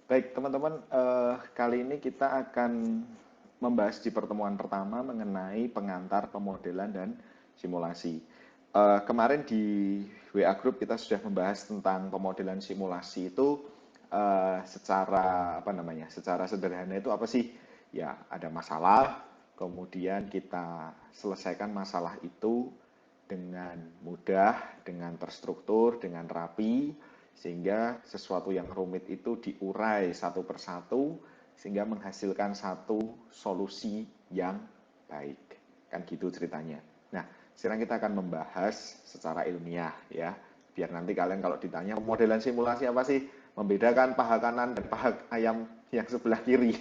Baik, teman-teman, kali ini kita akan membahas di pertemuan pertama mengenai pengantar pemodelan dan simulasi. Kemarin di WA Group kita sudah membahas tentang pemodelan simulasi itu secara apa namanya? Secara sederhana itu apa sih? Ya, ada masalah, kemudian kita selesaikan masalah itu dengan mudah, dengan terstruktur, dengan rapi, sehingga sesuatu yang rumit itu diurai satu persatu, sehingga menghasilkan satu solusi yang baik. Kan gitu ceritanya. Nah, sekarang kita akan membahas secara ilmiah ya, biar nanti kalian kalau ditanya modelan simulasi apa sih, membedakan paha kanan dan paha ayam yang sebelah kiri.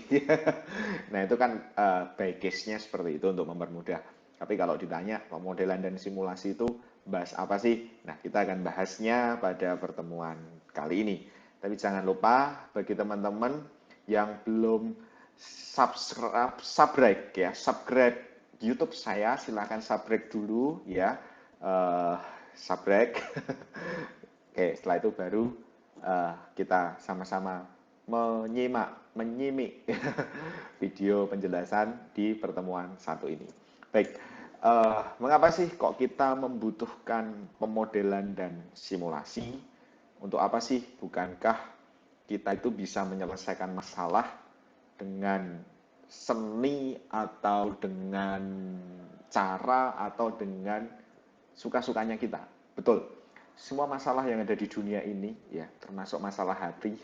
Nah, itu kan by case-nya seperti itu untuk mempermudah. Tapi kalau ditanya pemodelan dan simulasi itu bahas apa sih? Nah, kita akan bahasnya pada pertemuan kali ini. Tapi jangan lupa bagi teman-teman yang belum subscribe YouTube saya, silahkan subscribe dulu ya. Uh, subscribe. Oke, setelah itu baru kita sama-sama menyimik video penjelasan di pertemuan satu ini. Baik, mengapa sih kok kita membutuhkan pemodelan dan simulasi? Untuk apa sih? Bukankah kita itu bisa menyelesaikan masalah dengan seni atau dengan cara atau dengan suka-sukanya kita? Betul. Semua masalah yang ada di dunia ini, ya, termasuk masalah hati,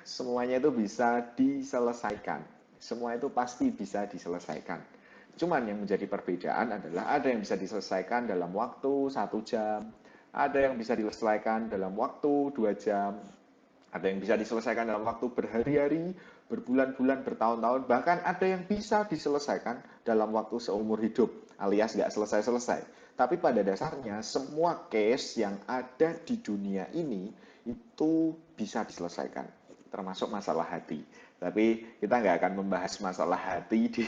semuanya itu bisa diselesaikan. Semua itu pasti bisa diselesaikan. Cuman yang menjadi perbedaan adalah ada yang bisa diselesaikan dalam waktu 1 jam, ada yang bisa diselesaikan dalam waktu 2 jam, ada yang bisa diselesaikan dalam waktu berhari-hari, berbulan-bulan, bertahun-tahun, bahkan ada yang bisa diselesaikan dalam waktu seumur hidup, alias nggak selesai-selesai. Tapi pada dasarnya semua case yang ada di dunia ini itu bisa diselesaikan, termasuk masalah hati. Tapi kita nggak akan membahas masalah hati di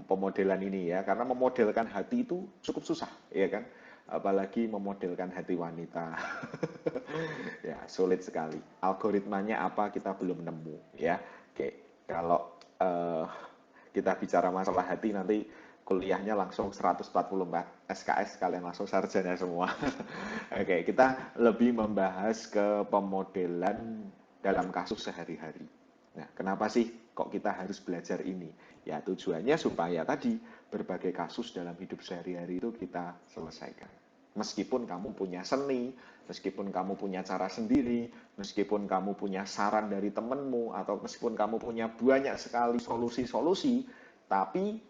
pemodelan ini ya, karena memodelkan hati itu cukup susah, ya kan? Apalagi memodelkan hati wanita. Ya, sulit sekali. Algoritmanya apa kita belum nemu ya. Oke, kalau kita bicara masalah hati nanti kuliahnya langsung 144 SKS, kalian langsung sarjana semua. Oke, kita lebih membahas ke pemodelan dalam kasus sehari-hari. Nah, kenapa sih kok kita harus belajar ini? Ya, tujuannya supaya tadi berbagai kasus dalam hidup sehari-hari itu kita selesaikan. Meskipun kamu punya seni, meskipun kamu punya cara sendiri, meskipun kamu punya saran dari temenmu, atau meskipun kamu punya banyak sekali solusi-solusi, tapi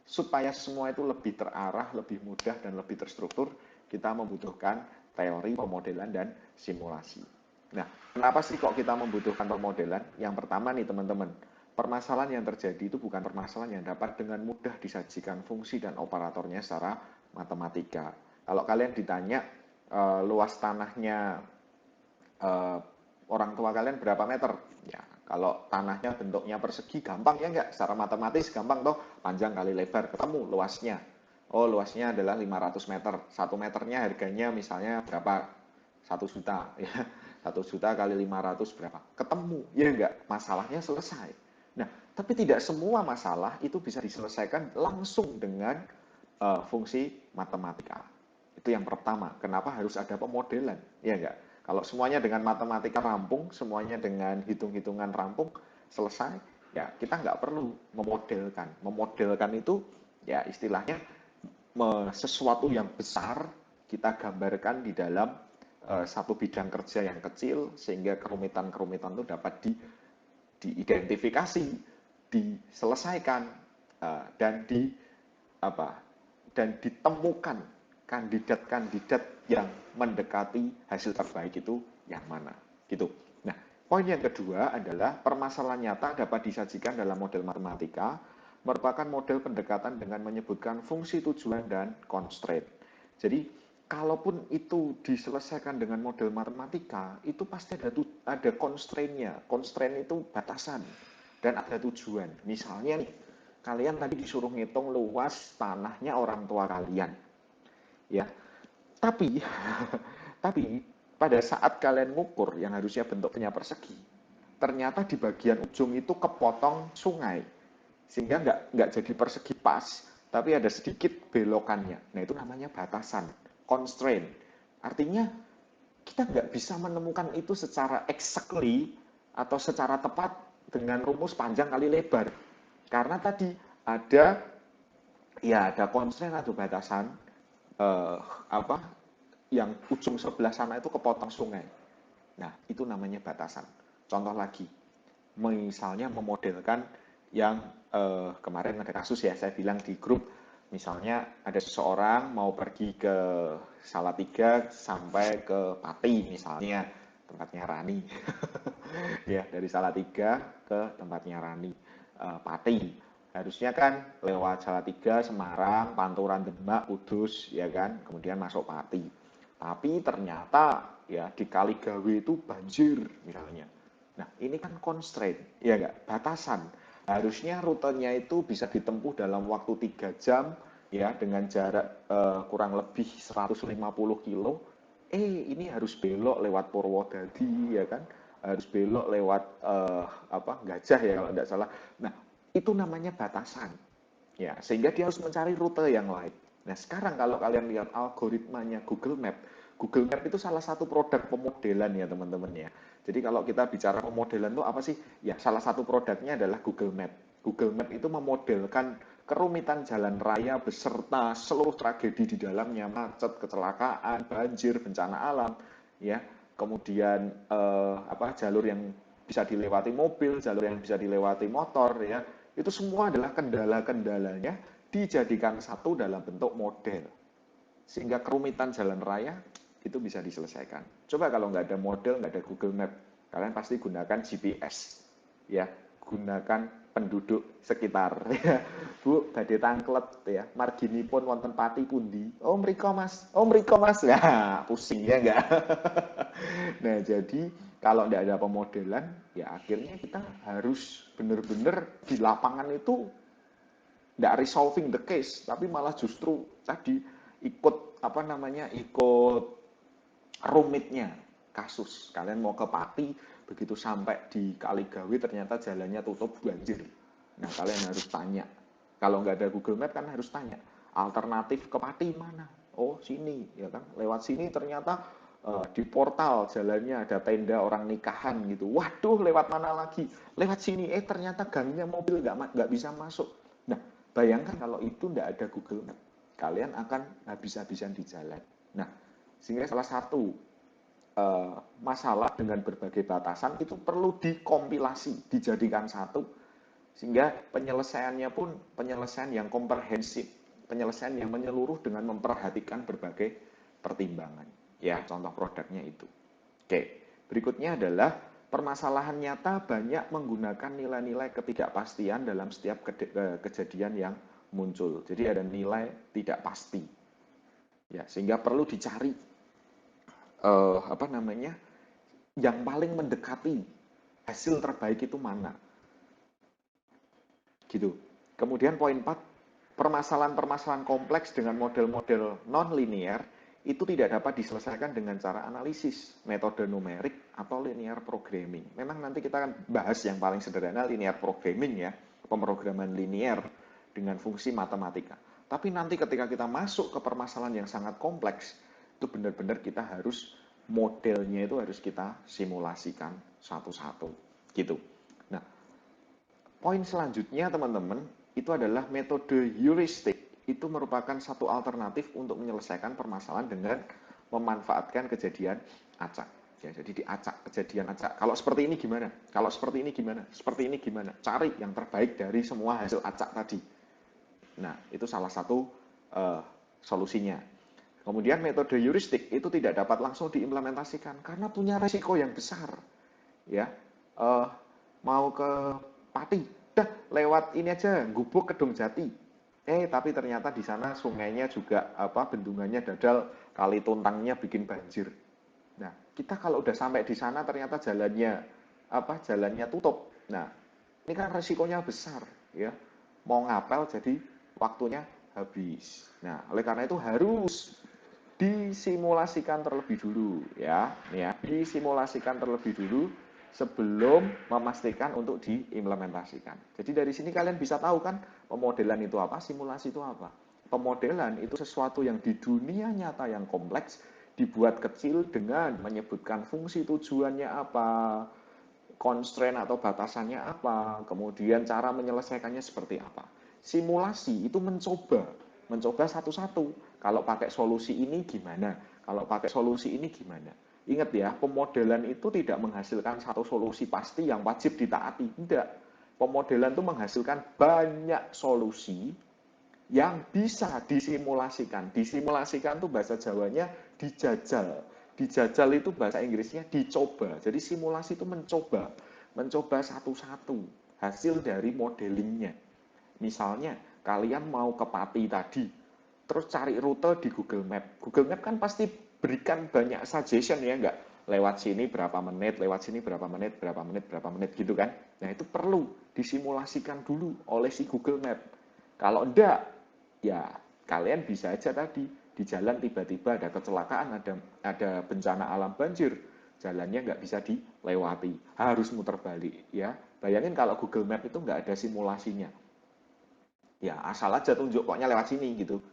supaya semua itu lebih terarah, lebih mudah, dan lebih terstruktur, kita membutuhkan teori, pemodelan, dan simulasi. Nah, kenapa sih kok kita membutuhkan pemodelan? Yang pertama nih teman-teman, permasalahan yang terjadi itu bukan permasalahan yang dapat dengan mudah disajikan fungsi dan operatornya secara matematika. Kalau kalian ditanya luas tanahnya eh, orang tua kalian berapa meter? Ya, kalau tanahnya bentuknya persegi gampang ya enggak? Secara matematis gampang toh, panjang kali lebar ketemu luasnya. Oh, luasnya adalah 500 meter. 1 meternya harganya misalnya berapa? 1 juta ya. 1 juta kali 500 berapa? Ketemu. Ya enggak? Masalahnya selesai. Nah, tapi tidak semua masalah itu bisa diselesaikan langsung dengan fungsi matematika. Itu yang pertama. Kenapa harus ada pemodelan? Ya enggak? Kalau semuanya dengan matematika rampung, semuanya dengan hitung-hitungan rampung, selesai, ya kita nggak perlu memodelkan. Memodelkan itu ya istilahnya sesuatu yang besar kita gambarkan di dalam satu bidang kerja yang kecil sehingga kerumitan-kerumitan itu dapat diidentifikasi, diselesaikan dan di apa dan ditemukan kandidat-kandidat yang mendekati hasil terbaik itu yang mana gitu. Nah, poin yang kedua adalah permasalahan nyata dapat disajikan dalam model matematika merupakan model pendekatan dengan menyebutkan fungsi tujuan dan constraint. Jadi kalaupun itu diselesaikan dengan model matematika, itu pasti ada constraint-nya. Constraint itu batasan dan ada tujuan. Misalnya nih, kalian tadi disuruh ngitung luas tanahnya orang tua kalian. Ya, tapi tapi pada saat kalian ngukur yang harusnya bentuknya persegi, ternyata di bagian ujung itu kepotong sungai, sehingga nggak jadi persegi pas, tapi ada sedikit belokannya. Nah itu namanya batasan, constraint. Artinya kita nggak bisa menemukan itu secara exactly atau secara tepat dengan rumus panjang kali lebar. Karena tadi ada ada constraint atau batasan eh, apa yang ujung sebelah sana itu kepotong sungai. Nah, itu namanya batasan. Contoh lagi, misalnya memodelkan yang kemarin ada kasus ya, saya bilang di grup, misalnya ada seseorang mau pergi ke Salatiga sampai ke Pati misalnya, tempatnya Rani. Ya, dari Salatiga ke tempatnya Rani, Pati. Harusnya kan lewat Salatiga, Semarang, Panturan Demak, Kudus, ya kan, kemudian masuk Pati. Tapi ternyata ya di Kaligawe itu banjir misalnya. Nah, ini kan constraint, ya enggak? Batasan. Harusnya rutenya itu bisa ditempuh dalam waktu 3 jam, ya, dengan jarak kurang lebih 150 kilo. Ini harus belok lewat Purwodadi, ya kan? Harus belok lewat Gajah ya kalau tidak salah. Nah, itu namanya batasan. Ya, sehingga dia harus mencari rute yang lain. Nah, sekarang kalau kalian lihat algoritmanya Google Map itu salah satu produk pemodelan ya teman-teman ya. Jadi kalau kita bicara pemodelan itu apa sih? Ya, salah satu produknya adalah Google Map. Google Map itu memodelkan kerumitan jalan raya beserta seluruh tragedi di dalamnya, macet, kecelakaan, banjir, bencana alam, ya. Kemudian jalur yang bisa dilewati mobil, jalur yang bisa dilewati motor, ya. Itu semua adalah kendala-kendalanya dijadikan satu dalam bentuk model. Sehingga kerumitan jalan raya itu bisa diselesaikan. Coba kalau nggak ada model, nggak ada Google Map, kalian pasti gunakan GPS. Ya, gunakan penduduk sekitar. Ya. Bu, badhe tangklet ya. Marginipun wonten pati pundi? Oh, mriko Mas. Oh, mriko Mas. Nah, pusing ya enggak? Nah, jadi kalau tidak ada pemodelan, ya akhirnya kita harus benar-benar di lapangan itu tidak resolving the case, tapi malah justru tadi ikut rumitnya kasus. Kalian mau ke Pati, begitu sampai di Kaligawe ternyata jalannya tutup banjir. Nah, kalian harus tanya. Kalau nggak ada Google Map kan harus tanya, alternatif ke Pati mana? Oh, sini, ya kan? Lewat sini ternyata di portal jalannya ada tenda orang nikahan gitu. Waduh, lewat mana lagi? Lewat sini, ternyata gangnya mobil nggak bisa masuk. Nah, bayangkan kalau itu nggak ada Google Map, kalian akan habis-habisan di jalan. Nah, sehingga salah satu masalah dengan berbagai batasan itu perlu dikompilasi, dijadikan satu, sehingga penyelesaiannya pun penyelesaian yang komprehensif, penyelesaian yang menyeluruh dengan memperhatikan berbagai pertimbangan. Ya, contoh produknya itu. Oke, berikutnya adalah permasalahan nyata banyak menggunakan nilai-nilai ketidakpastian dalam setiap kejadian yang muncul. Jadi ada nilai tidak pasti. Ya, sehingga perlu dicari yang paling mendekati hasil terbaik itu mana. Gitu. Kemudian poin 4, permasalahan-permasalahan kompleks dengan model-model non-linear itu tidak dapat diselesaikan dengan cara analisis, metode numerik, atau linear programming. Memang nanti kita akan bahas yang paling sederhana linear programming ya, pemrograman linear dengan fungsi matematika. Tapi nanti ketika kita masuk ke permasalahan yang sangat kompleks, itu benar-benar kita harus modelnya itu harus kita simulasikan satu-satu. Gitu. Nah, poin selanjutnya teman-teman, itu adalah metode heuristik. Itu merupakan satu alternatif untuk menyelesaikan permasalahan dengan memanfaatkan kejadian acak. Ya, jadi diacak, kejadian acak. Kalau seperti ini gimana? Kalau seperti ini gimana? Seperti ini gimana? Cari yang terbaik dari semua hasil acak tadi. Nah, itu salah satu solusinya. Kemudian metode heuristik itu tidak dapat langsung diimplementasikan karena punya resiko yang besar. Ya, mau ke Pati, dah lewat ini aja, Gubuk Kedung Jati. Tapi ternyata di sana sungainya juga bendungannya dadal, kali tuntangnya bikin banjir. Nah, kita kalau udah sampai di sana ternyata jalannya tutup. Nah, ini kan resikonya besar, ya. Mau ngapel jadi waktunya habis. Nah, oleh karena itu harus disimulasikan terlebih dulu ya. Disimulasikan terlebih dulu sebelum memastikan untuk diimplementasikan. Jadi dari sini kalian bisa tahu kan pemodelan itu apa, simulasi itu apa. Pemodelan itu sesuatu yang di dunia nyata yang kompleks dibuat kecil dengan menyebutkan fungsi tujuannya apa, constraint atau batasannya apa, kemudian cara menyelesaikannya seperti apa. Simulasi itu mencoba satu-satu. Kalau pakai solusi ini gimana? Kalau pakai solusi ini gimana? Ingat ya, pemodelan itu tidak menghasilkan satu solusi pasti yang wajib ditaati. Tidak. Pemodelan itu menghasilkan banyak solusi yang bisa disimulasikan. Disimulasikan itu bahasa Jawanya dijajal. Dijajal itu bahasa Inggrisnya dicoba. Jadi simulasi itu mencoba satu-satu hasil dari modelingnya. Misalnya kalian mau ke Pati tadi, terus cari rute di Google Map. Google Map kan pasti berikan banyak suggestion ya, enggak? Lewat sini berapa menit, lewat sini berapa menit, berapa menit, berapa menit gitu kan. Nah itu perlu disimulasikan dulu oleh si Google Map. Kalau enggak, ya kalian bisa aja tadi di jalan tiba-tiba ada kecelakaan, ada bencana alam banjir, jalannya nggak bisa dilewati, harus muter balik ya. Bayangin kalau Google Map itu nggak ada simulasinya, ya asal aja tunjuk pokoknya lewat sini gitu.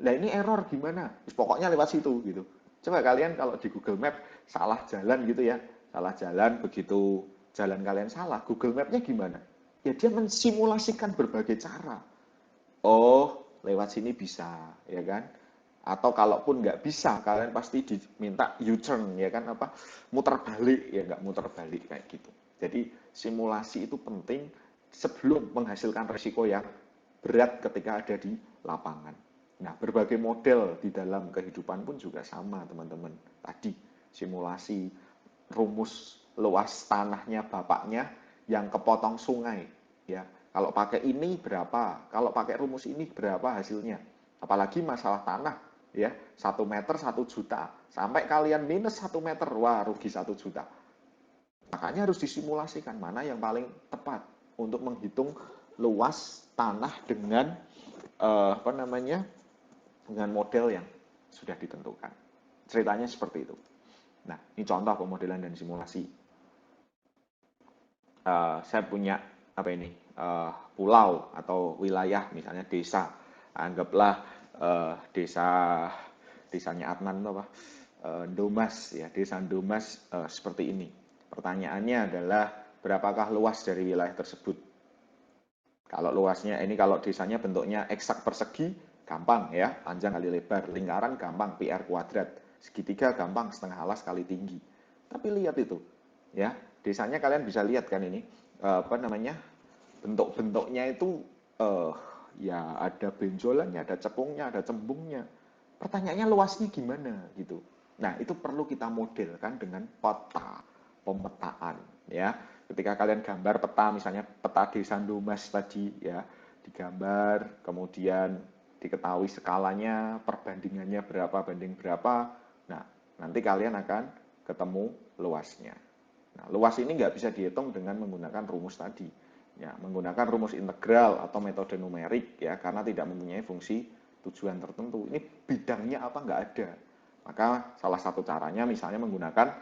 Nah ini error gimana? Pokoknya lewat situ gitu. Coba kalian kalau di Google Map salah jalan gitu ya, salah jalan begitu jalan kalian salah, Google Map-nya gimana? Ya dia mensimulasikan berbagai cara. Oh, lewat sini bisa, ya kan? Atau kalaupun nggak bisa, kalian pasti diminta U-turn, ya kan? Apa? Muter balik, ya nggak muter balik kayak gitu. Jadi simulasi itu penting sebelum menghasilkan risiko yang berat ketika ada di lapangan. Nah, berbagai model di dalam kehidupan pun juga sama, teman-teman. Tadi simulasi rumus luas tanahnya bapaknya yang kepotong sungai, ya. Kalau pakai ini berapa? Kalau pakai rumus ini berapa hasilnya? Apalagi masalah tanah, ya. 1 meter 1 juta. Sampai kalian minus 1 meter, wah rugi 1 juta. Makanya harus disimulasikan mana yang paling tepat untuk menghitung luas tanah dengan apa namanya dengan model yang sudah ditentukan. Ceritanya seperti itu. Nah, ini contoh pemodelan dan simulasi. Saya punya apa ini pulau atau wilayah, misalnya desa. Anggaplah desa desanya Adnan itu apa? Domas ya, desa Domas seperti ini. Pertanyaannya adalah berapakah luas dari wilayah tersebut? Kalau luasnya ini kalau desanya bentuknya eksak persegi, gampang ya, panjang kali lebar, lingkaran gampang PR kuadrat, segitiga gampang setengah alas kali tinggi. Tapi lihat itu, ya desanya kalian bisa lihat kan ini apa namanya bentuk-bentuknya itu eh, ya ada benjolannya, ada cekungnya, ada cembungnya. Pertanyaannya luasnya gimana gitu. Nah itu perlu kita modelkan dengan peta pemetaan ya. Ketika kalian gambar peta, misalnya peta desa Domas tadi ya, digambar, kemudian diketahui skalanya, perbandingannya berapa banding berapa. Nah, nanti kalian akan ketemu luasnya. Nah, luas ini nggak bisa dihitung dengan menggunakan rumus tadi. Ya, menggunakan rumus integral atau metode numerik ya, karena tidak mempunyai fungsi tujuan tertentu. Ini bidangnya apa nggak ada. Maka salah satu caranya misalnya menggunakan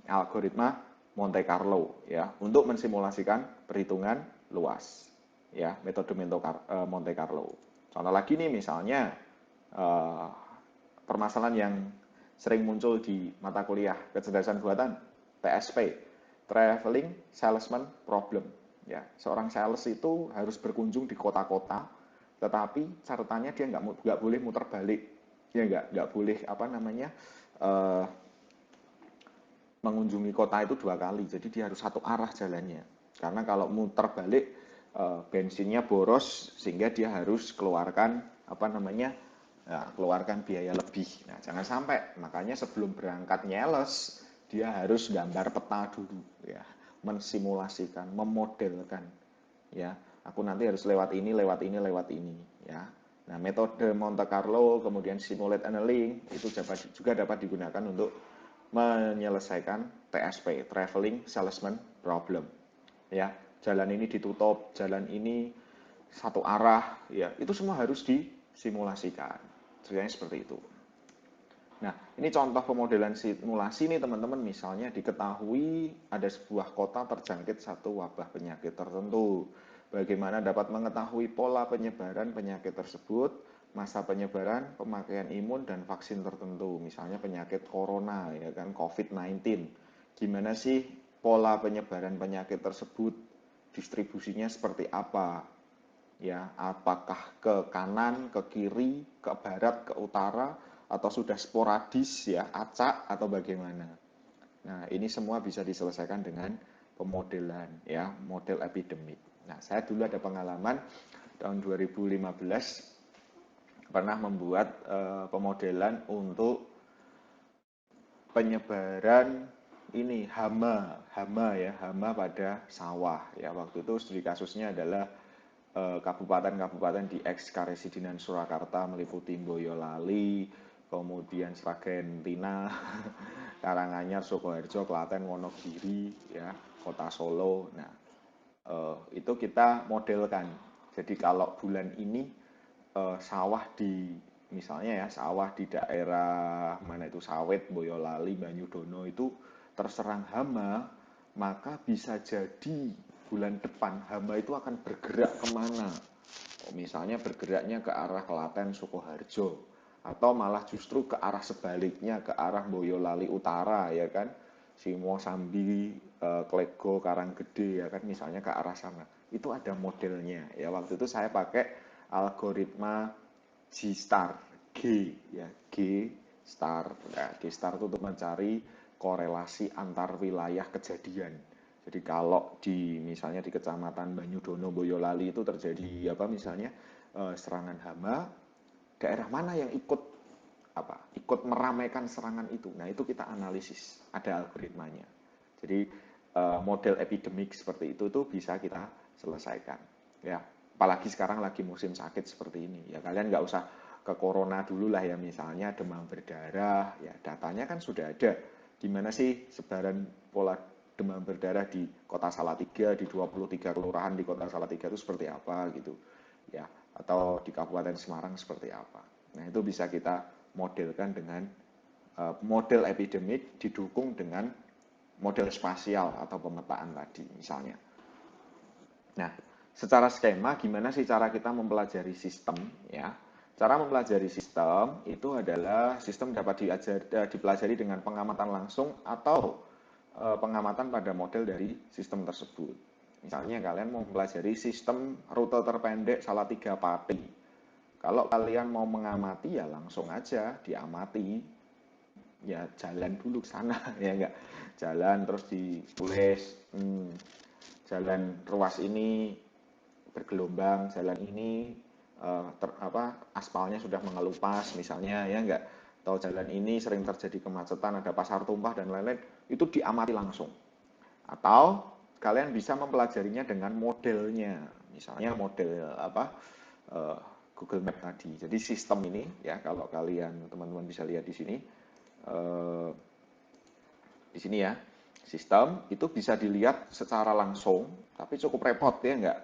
algoritma Monte Carlo ya untuk mensimulasikan perhitungan luas ya, metode Monte Carlo. Contoh lagi nih misalnya permasalahan yang sering muncul di mata kuliah kecerdasan buatan TSP, Traveling Salesman Problem. Ya, seorang sales itu harus berkunjung di kota-kota, tetapi catatannya dia nggak boleh muter balik, ya nggak boleh apa namanya uh, mengunjungi kota itu 2 kali. Jadi dia harus satu arah jalannya. Karena kalau muter balik bensinnya boros sehingga dia harus keluarkan apa namanya keluarkan biaya lebih. Nah, jangan sampai. Makanya sebelum berangkat nyeles, dia harus gambar peta dulu ya, mensimulasikan, memodelkan ya. Aku nanti harus lewat ini, lewat ini, lewat ini ya. Nah, metode Monte Carlo kemudian simulate annealing itu juga dapat digunakan untuk menyelesaikan TSP, Traveling Salesman Problem. Ya, jalan ini ditutup, jalan ini satu arah, ya itu semua harus disimulasikan. Ceritanya seperti itu. Nah, ini contoh pemodelan simulasi nih teman-teman. Misalnya diketahui ada sebuah kota terjangkit satu wabah penyakit tertentu. Bagaimana dapat mengetahui pola penyebaran penyakit tersebut, masa penyebaran, pemakaian imun, dan vaksin tertentu. Misalnya penyakit corona, ya kan, COVID-19. Gimana sih pola penyebaran penyakit tersebut, distribusinya seperti apa? Ya, apakah ke kanan, ke kiri, ke barat, ke utara, atau sudah sporadis ya, acak atau bagaimana. Nah, ini semua bisa diselesaikan dengan pemodelan ya, model epidemik. Nah, saya dulu ada pengalaman tahun 2015 pernah membuat pemodelan untuk penyebaran ini hama pada sawah ya. Waktu itu studi kasusnya adalah kabupaten-kabupaten di ex Karesidenan Surakarta meliputi Boyolali, kemudian Sragen Tina, Karanganyar, Sukoharjo, Klaten, Wonogiri, ya, Kota Solo. Nah, itu kita modelkan. Jadi kalau bulan ini sawah di misalnya ya sawah di daerah mana itu Sawit, Boyolali, Banyudono itu terserang hama, maka bisa jadi bulan depan hama itu akan bergerak kemana? Misalnya bergeraknya ke arah Klaten, Sukoharjo, atau malah justru ke arah sebaliknya ke arah Boyolali Utara ya kan, Simo, Sambi, Klego, Karanggede ya kan, misalnya ke arah sana. Itu ada modelnya ya. Waktu itu saya pakai algoritma G-star, G ya, G-star. Nah, G-star itu untuk mencari korelasi antar wilayah kejadian. Jadi kalau di misalnya di Kecamatan Banyudono, Boyolali itu terjadi apa misalnya serangan hama, daerah mana yang ikut meramaikan serangan itu. Nah, itu kita analisis, ada algoritmanya. Jadi model epidemik seperti itu tuh bisa kita selesaikan. Ya, apalagi sekarang lagi musim sakit seperti ini. Ya kalian nggak usah ke corona dulu lah ya, misalnya demam berdarah. Ya datanya kan sudah ada. Gimana sih sebaran pola demam berdarah di Kota Salatiga, di 23 kelurahan di Kota Salatiga itu seperti apa gitu. Ya, atau di Kabupaten Semarang seperti apa. Nah, itu bisa kita modelkan dengan model epidemik didukung dengan model spasial atau pemetaan tadi misalnya. Nah, secara skema gimana sih cara kita mempelajari sistem ya? Cara mempelajari sistem itu adalah sistem dapat dipelajari dengan pengamatan langsung atau pengamatan pada model dari sistem tersebut. Misalnya kalian mau mempelajari sistem rute terpendek Salatiga Pati. Kalau kalian mau mengamati ya langsung aja diamati, ya jalan dulu ke sana ya enggak, jalan terus ditulis jalan ruas ini bergelombang, jalan ini aspalnya sudah mengelupas misalnya ya enggak, atau jalan ini sering terjadi kemacetan, ada pasar tumpah dan lain-lain, itu diamati langsung. Atau kalian bisa mempelajarinya dengan modelnya, misalnya model Google Map tadi. Jadi sistem ini ya, kalau kalian teman-teman bisa lihat di sini, di sini ya, sistem itu bisa dilihat secara langsung, tapi cukup repot ya enggak?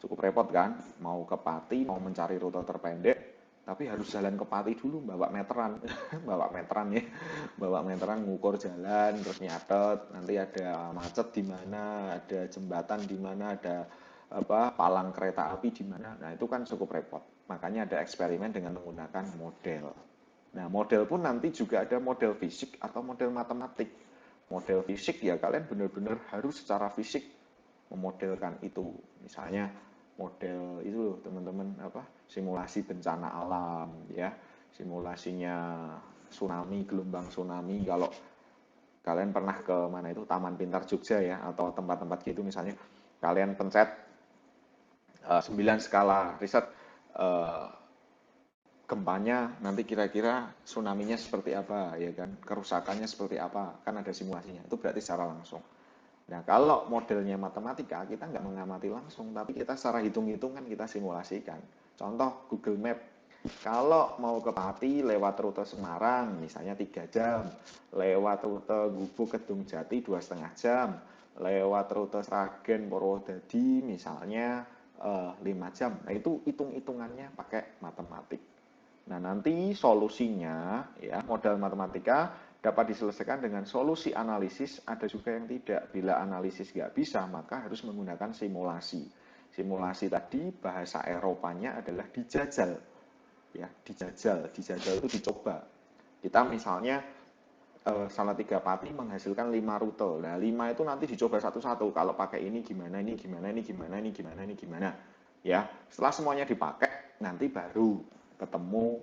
Cukup repot kan? Mau ke Pati, mau mencari rute terpendek, tapi harus jalan ke Pati dulu, bawa meteran, bawa meteran ya, bawa meteran ngukur jalan, terus nyatet, nanti ada macet di mana, ada jembatan di mana, ada palang kereta api di mana. Nah, itu kan cukup repot. Makanya ada eksperimen dengan menggunakan model. Nah, model pun nanti juga ada model fisik atau model matematik. Model fisik ya kalian benar-benar harus secara fisik memodelkan itu. Misalnya model itu teman-teman simulasi bencana alam ya, simulasinya tsunami, gelombang tsunami. Kalau kalian pernah ke mana itu Taman Pintar Jogja ya, atau tempat-tempat gitu misalnya, kalian pencet 9 skala riset gempanya nanti kira-kira tsunami-nya seperti apa ya kan, kerusakannya seperti apa, kan ada simulasinya. Itu berarti secara langsung. Nah, kalau modelnya matematika, kita nggak mengamati langsung, tapi kita secara hitung-hitungan kita simulasikan. Contoh Google Map, kalau mau ke Pati lewat rute Semarang, misalnya 3 jam, lewat rute Gubuk Kedung Jati 2,5 jam, lewat rute Sragen Purwodadi misalnya 5 jam. Nah, itu hitung-hitungannya pakai matematik. Nah, nanti solusinya, ya, modal matematika dapat diselesaikan dengan solusi analisis, ada juga yang tidak. Bila analisis nggak bisa, maka harus menggunakan simulasi. Simulasi tadi bahasa Eropanya adalah dijajal, ya, dijajal. Dijajal itu dicoba. Kita misalnya Salatiga Pati menghasilkan 5 rute. Nah, 5 itu nanti dicoba satu-satu. Kalau pakai ini gimana, ini gimana, ini gimana, ini gimana, ini gimana. Ya, setelah semuanya dipakai, nanti baru ketemu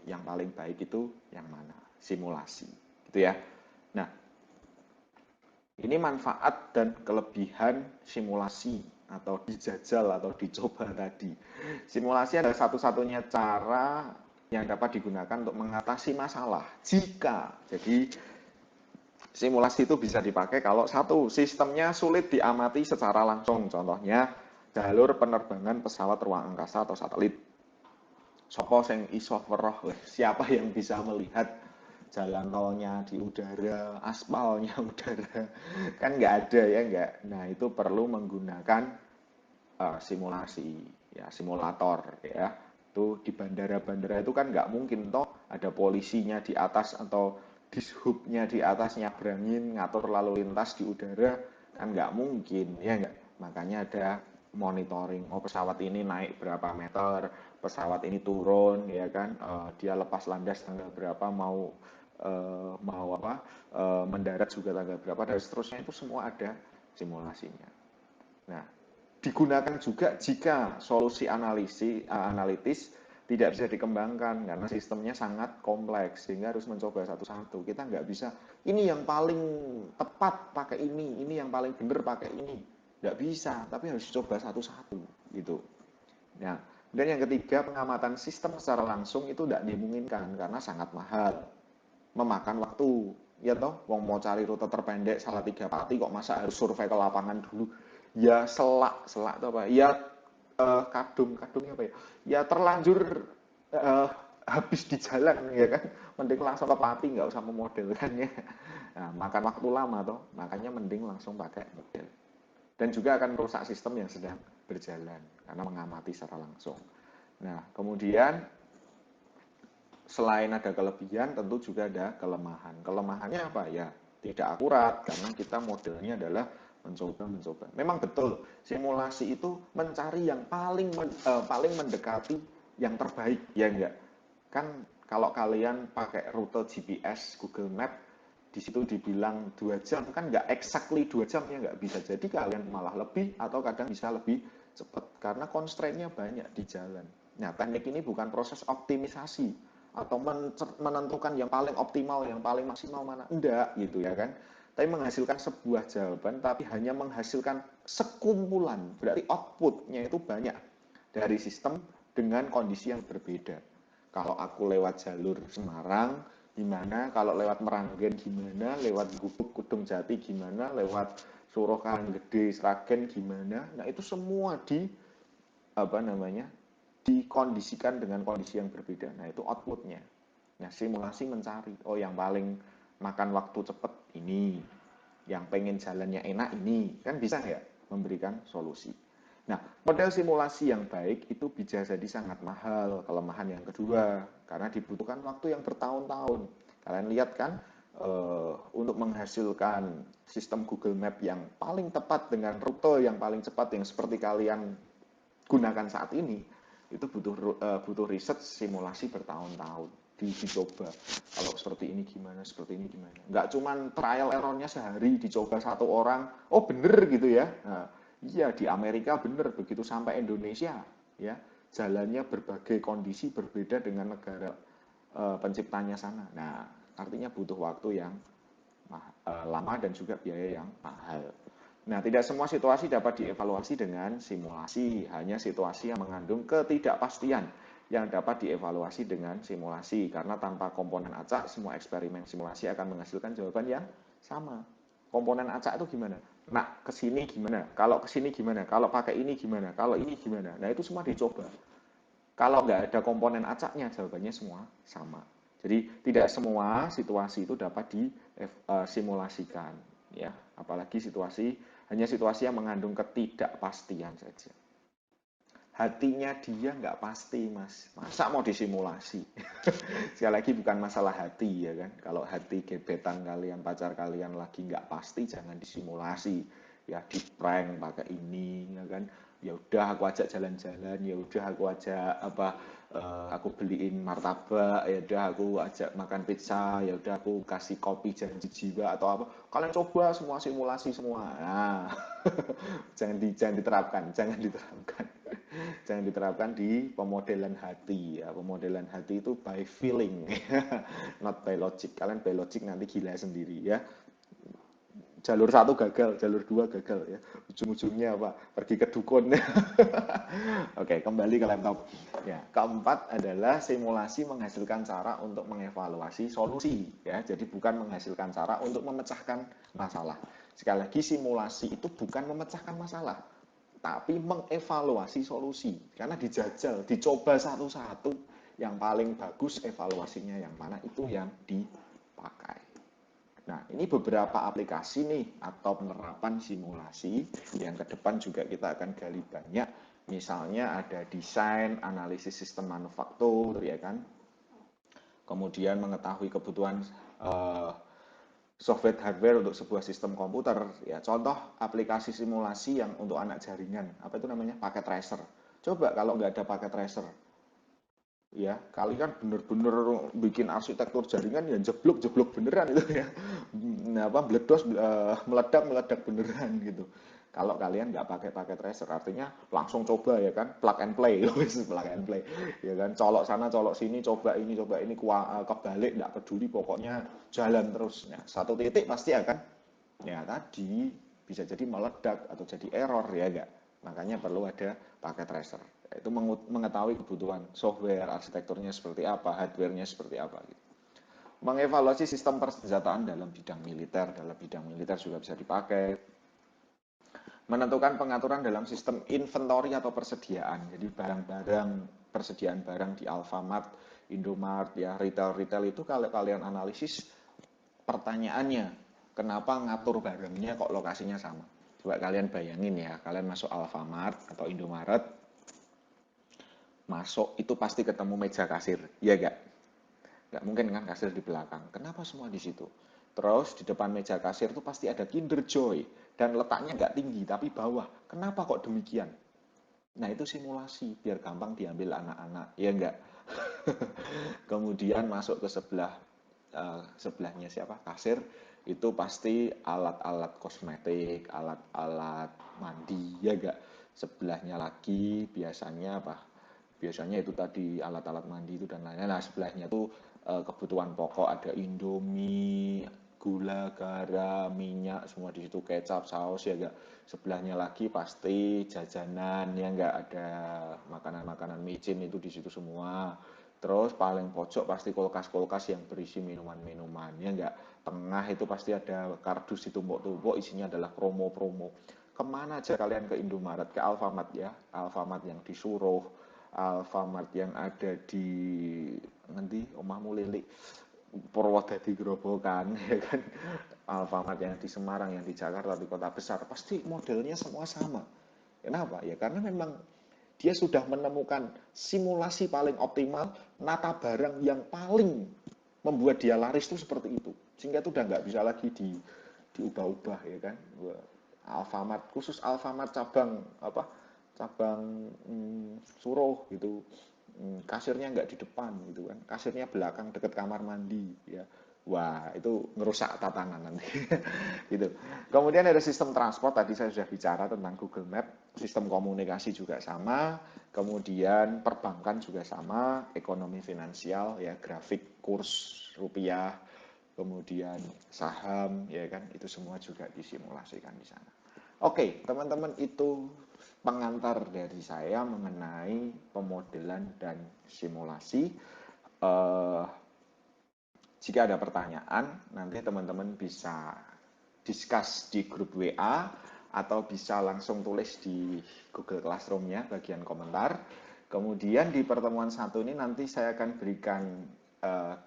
yang paling baik itu yang mana, simulasi, gitu ya. Nah, ini manfaat dan kelebihan simulasi atau dijajal atau dicoba tadi. Simulasi adalah satu-satunya cara yang dapat digunakan untuk mengatasi masalah. Jadi simulasi itu bisa dipakai kalau satu, sistemnya sulit diamati secara langsung. Contohnya jalur penerbangan pesawat ruang angkasa atau satelit. Sopo sing iso weruh, siapa yang bisa melihat jalan tolnya di udara, aspalnya udara, kan nggak ada ya nggak. Nah itu perlu menggunakan simulasi, ya simulator ya. Itu di bandara-bandara itu kan nggak mungkin toh ada polisinya di atas atau dishubnya di atas nyabrangin ngatur lalu lintas di udara, kan nggak mungkin ya nggak. Makanya ada monitoring, oh pesawat ini naik berapa meter, pesawat ini turun ya kan, dia lepas landas tanggal berapa, mau apa, mendarat juga tanggal berapa dan seterusnya, itu semua ada simulasinya. Nah, digunakan juga jika solusi analitis tidak bisa dikembangkan karena sistemnya sangat kompleks sehingga harus mencoba satu-satu. Kita nggak bisa ini yang paling tepat pakai ini yang paling benar pakai ini. Nggak bisa, tapi harus coba satu-satu gitu. Nah, dan yang ketiga, pengamatan sistem secara langsung itu tidak dimungkinkan karena sangat mahal, memakan waktu. Ya toh, wong mau cari rute terpendek Salatiga Pati kok masa harus survei ke lapangan dulu. Ya selak itu apa? Ya kadungnya apa ya? Ya terlanjur eh, habis di jalan ya kan. Mending langsung ke Pati nggak usah memodel kan ya. Nah, makan waktu lama toh, makanya mending langsung pakai model. Dan juga akan merusak sistem yang sedang berjalan karena mengamati secara langsung. Nah, kemudian selain ada kelebihan, tentu juga ada kelemahan. Kelemahannya apa ya? Tidak akurat karena kita modelnya adalah mencoba-mencoba. Memang betul, simulasi itu mencari yang paling mendekati yang terbaik, ya enggak? Kan kalau kalian pakai rute GPS Google Map, di situ dibilang 2 jam, kan nggak exactly 2 jam ya, nggak bisa. Jadi kalian malah lebih atau kadang bisa lebih cepat karena constraint-nya banyak di jalan. Nah, teknik ini bukan proses optimisasi atau menentukan yang paling optimal, yang paling maksimal mana. Enggak gitu ya kan. Tapi menghasilkan sebuah jawaban, tapi hanya menghasilkan sekumpulan. Berarti outputnya itu banyak dari sistem dengan kondisi yang berbeda. Kalau aku lewat jalur Semarang, gimana? Kalau lewat Meranggen gimana? Lewat Gubuk, Kudung Jati gimana? Lewat Suruh Karanggede, Sragen gimana? Nah itu semua apa namanya, dikondisikan dengan kondisi yang berbeda. Nah, itu outputnya. Nah, simulasi mencari, oh yang paling makan waktu cepat ini, yang pengen jalannya enak ini, kan bisa nggak memberikan solusi. Nah, model simulasi yang baik itu bisa jadi sangat mahal. Kelemahan yang kedua, karena dibutuhkan waktu yang bertahun-tahun. Kalian lihat kan, untuk menghasilkan sistem Google Map yang paling tepat dengan rute yang paling cepat yang seperti kalian gunakan saat ini, itu butuh riset simulasi bertahun-tahun dicoba. Kalau seperti ini gimana, seperti ini gimana. Nggak cuman trial errornya sehari dicoba satu orang, oh bener gitu ya. Nah, iya di Amerika bener, begitu sampai Indonesia ya jalannya berbagai kondisi berbeda dengan negara penciptanya sana. Nah, artinya butuh waktu yang lama dan juga biaya yang mahal. Nah, tidak semua situasi dapat dievaluasi dengan simulasi, hanya situasi yang mengandung ketidakpastian yang dapat dievaluasi dengan simulasi. Karena tanpa komponen acak, semua eksperimen simulasi akan menghasilkan jawaban yang sama. Komponen acak itu gimana? Nah, kesini gimana? Kalau kesini gimana? Kalau pakai ini gimana? Kalau ini gimana? Nah, itu semua dicoba. Kalau nggak ada komponen acaknya, jawabannya semua sama. Jadi tidak semua situasi itu dapat disimulasikan, ya. Apalagi hanya situasi yang mengandung ketidakpastian saja. hatinya dia nggak pasti, Mas. Masa mau disimulasi? Sekali lagi bukan masalah hati ya kan. Kalau hati gebetan kalian, pacar kalian lagi nggak pasti, jangan disimulasi. Ya di prank pakai ini ya kan. Ya udah aku ajak jalan-jalan, ya udah aku ajak aku beliin martabak, ya udah aku ajak makan pizza, ya udah aku kasih kopi janji jiwa atau apa. Kalian coba semua simulasi semua. Nah, jangan diterapkan, jangan diterapkan. Jangan diterapkan di pemodelan hati ya. Pemodelan hati itu by feeling, not by logic. Kalian by logic nanti gila sendiri ya. Jalur satu gagal, jalur dua gagal ya. Ujung-ujungnya apa? Pergi ke dukun. Oke, kembali ke laptop. Ya, keempat adalah simulasi menghasilkan cara untuk mengevaluasi solusi ya. Jadi bukan menghasilkan cara untuk memecahkan masalah. Sekali lagi simulasi itu bukan memecahkan masalah, tapi mengevaluasi solusi. Karena dijajal, dicoba satu-satu, yang paling bagus evaluasinya yang mana itu yang dipakai. Nah, ini beberapa aplikasi nih atau penerapan simulasi yang ke depan juga kita akan gali banyak. Misalnya ada desain, analisis sistem manufaktur, ya kan. Kemudian mengetahui kebutuhan software hardware untuk sebuah sistem komputer. Ya, contoh aplikasi simulasi yang untuk anak jaringan, apa itu namanya? Paket tracer. Coba kalau nggak ada paket tracer, ya kalian bener-bener bikin arsitektur jaringan ya jeblok-jeblok beneran itu ya. Nah, apa meledak beneran gitu. Kalau kalian nggak pakai pakai tracer, artinya langsung coba ya kan, plug and play, plug and play, ya kan, colok sana colok sini, coba ini kebalik, nggak peduli, pokoknya jalan terus. Nah, satu titik pasti akan, ya tadi bisa jadi meledak atau jadi error ya enggak. Makanya perlu ada paket tracer. Itu mengetahui kebutuhan software, arsitekturnya seperti apa, hardware-nya seperti apa gitu. Mengevaluasi sistem persenjataan dalam bidang militer juga bisa dipakai. Menentukan pengaturan dalam sistem inventory atau persediaan. Jadi barang-barang, persediaan barang di Alfamart, Indomart, ya retail-retail itu kalau kalian analisis pertanyaannya, kenapa ngatur barangnya kok lokasinya sama? Coba kalian bayangin ya, kalian masuk Alfamart atau Indomaret, masuk itu pasti ketemu meja kasir, ya gak? Gak mungkin kan kasir di belakang. Kenapa semua di situ? Terus di depan meja kasir itu pasti ada Kinder Joy dan letaknya nggak tinggi tapi bawah. Kenapa kok demikian? Nah itu simulasi biar gampang diambil anak-anak, ya enggak? Kemudian masuk ke sebelahnya siapa? Kasir itu pasti alat-alat kosmetik, alat-alat mandi, ya enggak? Sebelahnya lagi biasanya apa? Biasanya itu tadi alat-alat mandi itu dan lain-lain. Nah, sebelahnya tuh kebutuhan pokok ada Indomie, gula, garam, minyak, semua di situ, kecap, saus ya enggak. Sebelahnya lagi pasti jajanan ya enggak, ada makanan-makanan micin itu di situ semua. Terus paling pojok pasti kulkas-kulkas yang berisi minuman-minuman ya enggak. Tengah itu pasti ada kardus ditumpuk-tumpuk isinya adalah promo-promo. Kemana aja kalian ke Indomaret, ke Alfamart ya, Alfamart yang disuruh, Alfamart yang ada di nanti omahmu lilik Purwodadi Grobogan ya kan, Alfamart yang di Semarang, yang di Jakarta, di kota besar pasti modelnya semua sama. Kenapa? Ya karena memang dia sudah menemukan simulasi paling optimal, nata barang yang paling membuat dia laris itu seperti itu. Sehingga itu udah nggak bisa lagi diubah-ubah ya kan. Alfamart, khusus Alfamart cabang apa? Cabang Suruh gitu. Kasirnya nggak di depan gitu kan. Kasirnya belakang deket kamar mandi ya. Wah, itu ngerusak tatanan nanti. Gitu. Kemudian ada sistem transport, tadi saya sudah bicara tentang Google Map, sistem komunikasi juga sama, kemudian perbankan juga sama, ekonomi finansial ya, grafik kurs rupiah, kemudian saham ya kan, itu semua juga disimulasikan di sana. Oke, teman-teman, itu pengantar dari saya mengenai pemodelan dan simulasi. Jika ada pertanyaan, nanti teman-teman bisa discuss di grup WA atau bisa langsung tulis di Google Classroom-nya bagian komentar. Kemudian di pertemuan satu ini nanti saya akan berikan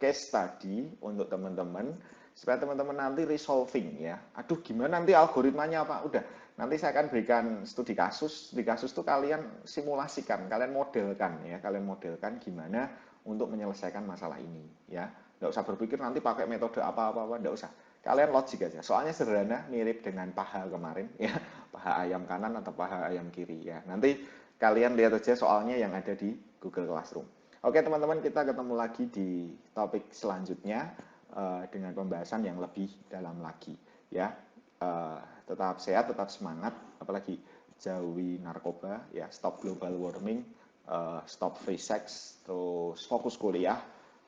case study untuk teman-teman supaya teman-teman nanti resolving ya. Aduh, gimana nanti algoritmanya Pak? Udah, Nanti saya akan berikan studi kasus. Studi kasus itu kalian simulasikan, kalian modelkan ya, kalian modelkan gimana untuk menyelesaikan masalah ini ya. Nggak usah berpikir nanti pakai metode apa-apa, nggak usah. Kalian logik aja. Soalnya sederhana, mirip dengan paha kemarin ya, paha ayam kanan atau paha ayam kiri ya. Nanti kalian lihat aja soalnya yang ada di Google Classroom. Oke teman-teman, kita ketemu lagi di topik selanjutnya dengan pembahasan yang lebih dalam lagi ya. Tetap sehat, tetap semangat, apalagi jauhi narkoba ya, stop global warming, stop free sex, terus fokus kuliah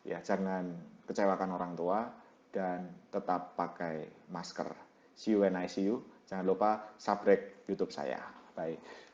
ya, jangan kecewakan orang tua dan tetap pakai masker. See you when I see you. Jangan lupa subscribe YouTube saya. Bye.